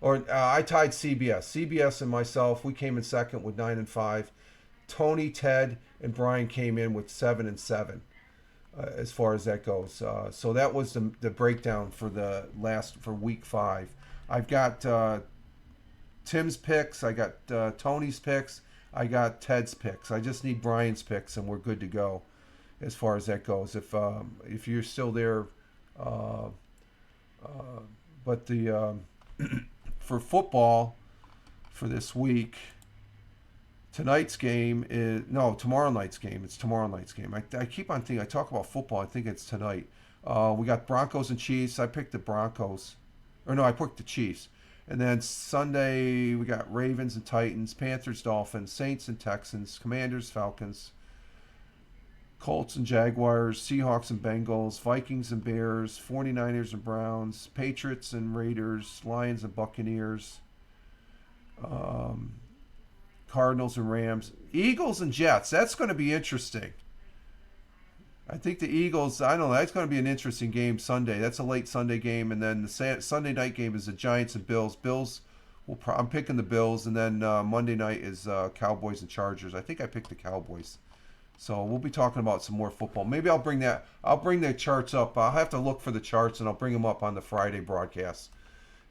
I tied CBS. CBS and myself, we came in second with 9 and 5. Tony, Ted, and Brian came in with 7 and 7. As far as that goes. So that was the breakdown for week 5. I've got Tim's picks, I got Tony's picks, I got Ted's picks. I just need Brian's picks, and we're good to go as far as that goes. If you're still there, but the for football for this week, tomorrow night's game. It's tomorrow night's game. I keep on thinking, I talk about football, I think it's tonight. We got Broncos and Chiefs. I picked the Broncos. I picked the Chiefs. And then Sunday, we got Ravens and Titans, Panthers, Dolphins, Saints and Texans, Commanders, Falcons, Colts and Jaguars, Seahawks and Bengals, Vikings and Bears, 49ers and Browns, Patriots and Raiders, Lions and Buccaneers, Cardinals and Rams, Eagles and Jets. That's going to be interesting. I think the Eagles, I don't know, that's going to be an interesting game Sunday. That's a late Sunday game. And then the Sunday night game is the Giants and Bills. I'm picking the Bills. And then Monday night is Cowboys and Chargers. I think I picked the Cowboys. So we'll be talking about some more football. Maybe I'll bring the charts up. I'll have to look for the charts, and I'll bring them up on the Friday broadcast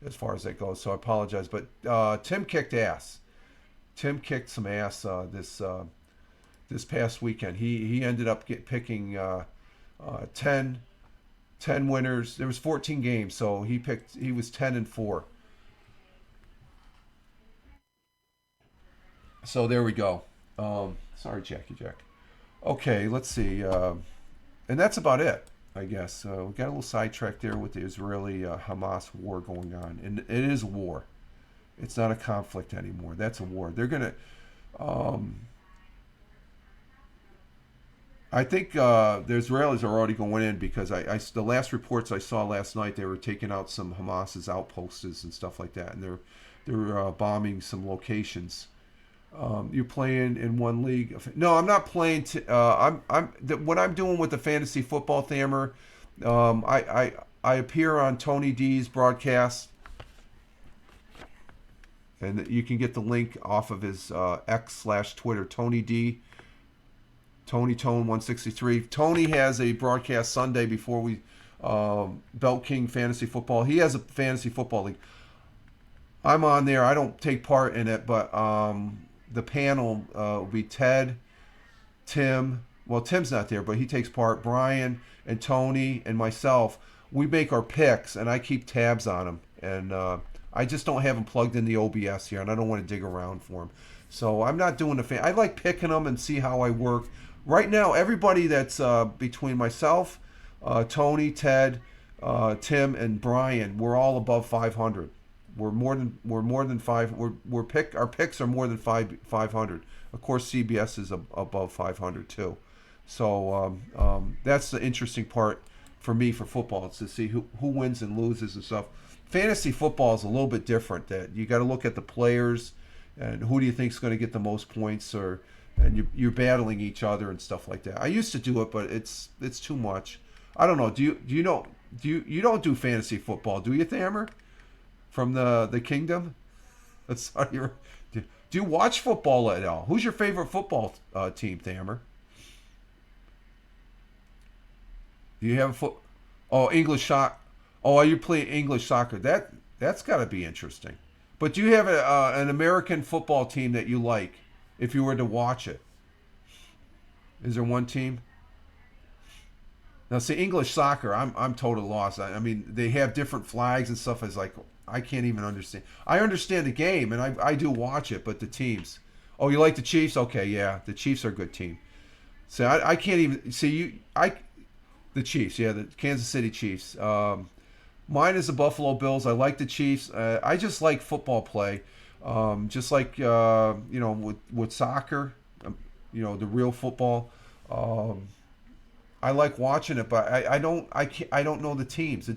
as far as that goes. So I apologize. But Tim kicked ass. Tim kicked some ass this past weekend. He ended up picking 10 10 winners. There was 14 games, so he was 10-4. So there we go. Sorry, Jackie Jack. Okay, let's see. And that's about it, I guess. We got a little sidetracked there with the Israeli-Hamas war going on. And it is a war. It's not a conflict anymore. That's a war. They're going to... I think the Israelis are already going in because the last reports I saw last night, they were taking out some Hamas's outposts and stuff like that. And they're bombing some locations. You're playing in one league. No, I'm not playing. What I'm doing with the fantasy football Thammer. I appear on Tony D's broadcast, and you can get the link off of his X/Twitter, Tony D. Tony Tone 163. Tony has a broadcast Sunday before we Belt King Fantasy Football. He has a fantasy football league. I'm on there. I don't take part in it, but the panel will be Ted, Tim. Well, Tim's not there, but he takes part. Brian and Tony and myself. We make our picks, and I keep tabs on them. And I just don't have them plugged in the OBS here, and I don't want to dig around for them. So I'm not doing the I like picking them and see how I work. Right now, everybody that's between myself, Tony, Ted, Tim, and Brian, we're all above 500. We're more than five. Our picks are more than 500. Of course, CBS is above 500 too. So that's the interesting part for me for football. It's to see who wins and loses and stuff. Fantasy football is a little bit different. That you got to look at the players and who do you think is going to get the most points, and you're battling each other and stuff like that. I used to do it, but it's too much. I don't know. Do you know? You don't do fantasy football, do you, Thammer? From the kingdom? Do you watch football at all? Who's your favorite football team, Thammer? Do you have English soccer? Oh, you play English soccer. That's got to be interesting. But do you have an American football team that you like if you were to watch it? Is there one team? Now, see, English soccer, I'm totally lost. I mean, they have different flags and stuff. It's like, I can't even understand. I understand the game, and I do watch it, but the teams. Oh, you like the Chiefs? Okay, yeah, the Chiefs are a good team. So I can't even see the Chiefs, yeah, the Kansas City Chiefs. Mine is the Buffalo Bills. I like the Chiefs. I just like football play, just like with soccer, the real football. I like watching it, but I don't know the teams.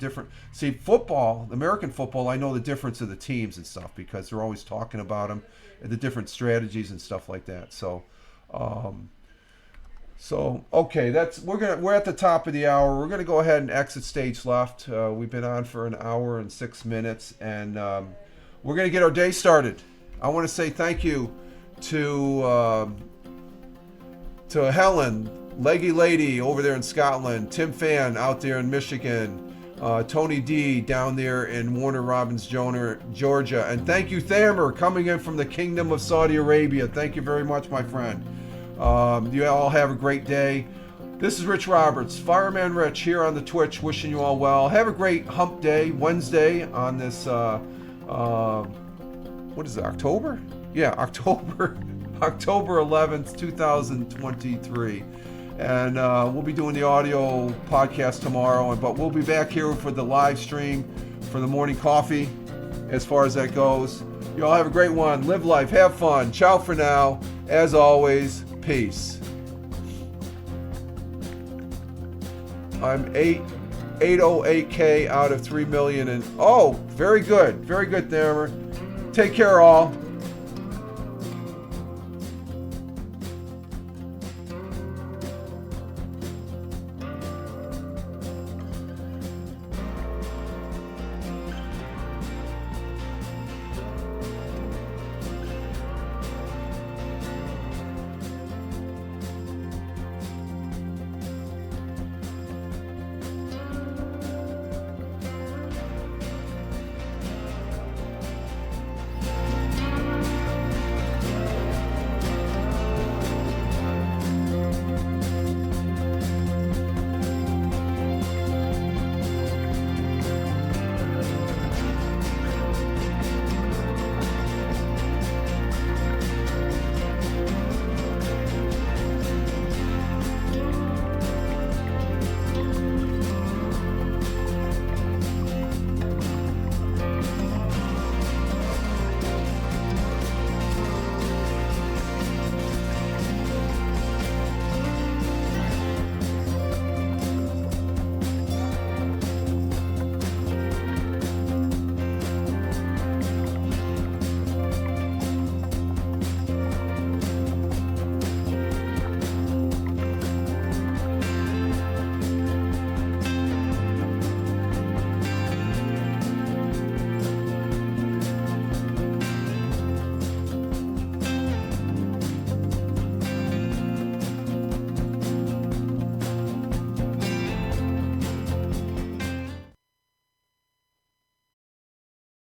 Football, American football, I know the difference of the teams and stuff because they're always talking about them and the different strategies and stuff like that. So okay, we're at the top of the hour. We're gonna go ahead and exit stage left. We've been on for an hour and 6 minutes, and we're gonna get our day started. I want to say thank you to Helen, Leggy Lady over there in Scotland, Tim Fan out there in Michigan, Tony D down there in Warner Robins, Georgia, and thank you, Thammer, coming in from the Kingdom of Saudi Arabia. Thank you very much, my friend. You all have a great day. This is Rich Roberts, Fireman Rich, here on the Twitch, wishing you all well. Have a great hump day, Wednesday, on this, what is it, October? Yeah, October 11th, 2023. And we'll be doing the audio podcast tomorrow, but we'll be back here for the live stream for the morning coffee as far as that goes. You all have a great one. Live life. Have fun. Ciao for now. As always, peace. I'm 808K out of 3 million. And very good. Very good, Thammer. Take care, all.